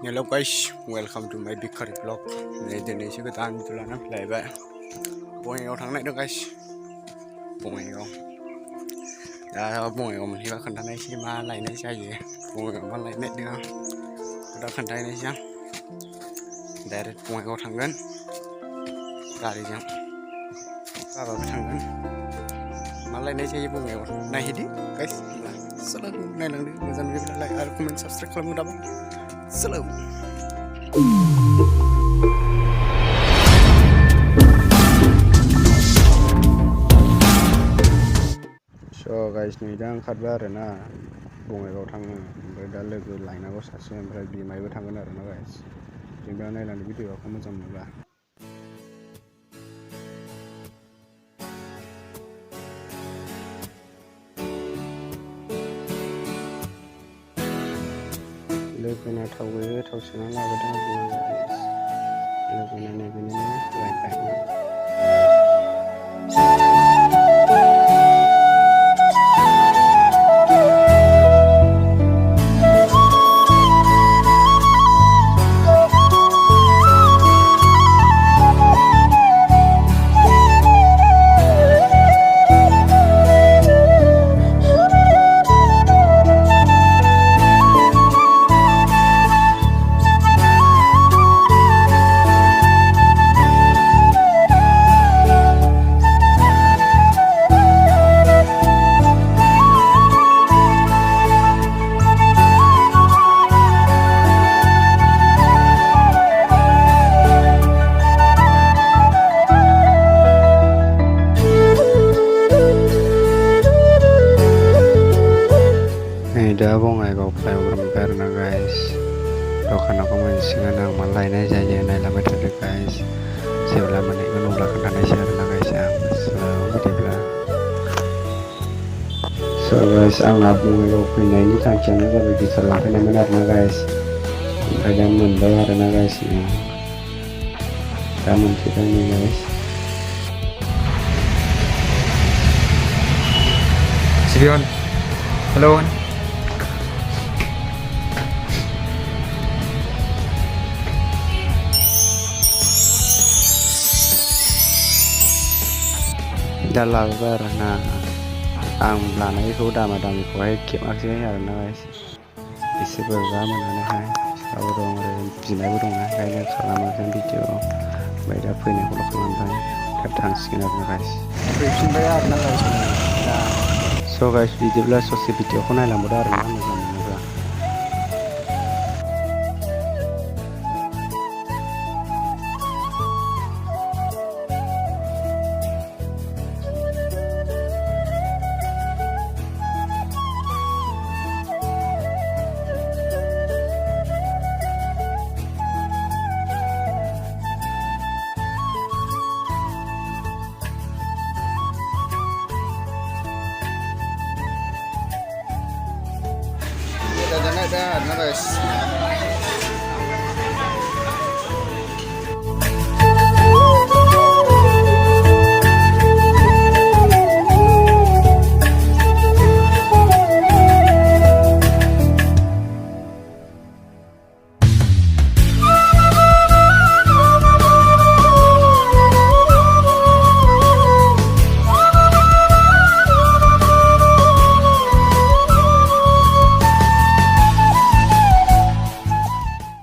Hello guys, welcome to my big car vlog. Ini sih kita ambil anak lewat. Bongeng thằng này được guys. Bongeng không? Đã bongeng mình hiểu khẩn này xí mà lại này sao vậy? Bongeng mà lại nét được. Đã khẩn này sao? Để bongeng thằng gần. Ra đi chăng? Ra vào thằng gần. Mà lại này sao bongeng này đi guys. Selalu này lần đi, jangan lupa like, comment, subscribe kalau mau dapat. Selalu. So guys, nih dah angkat baru na, bunga kau thang, berada lagi lain aku saksi yang berada di mai berthang benar na guys. Jadi nih nanti video aku macam mana? Lebihnya tahu senang lah betul guys. Lebihnya ni lain lain. Dah bunga kau play berempat na guys. Dokan aku mensingan ang malay na saja na lama tadi guys. Sebelah mana kan ulah kena share na guys yang video. So guys, ang bunga kau play ini tak channel kalau bisa lakukan yang benar na guys. Ada membayar na guys ni. Kamu kita ni guys. Sivion, hello. Dah lalu na ang belana itu dah madam itu hai kem akhirnya na guys. Isi berapa mana hai? Saudara orang Cina burung na kayaknya selama video baik apa ini kalau kelantan datang sini na guys. Bayar na guys. So guys video belas sosial video aku nailah mudah na.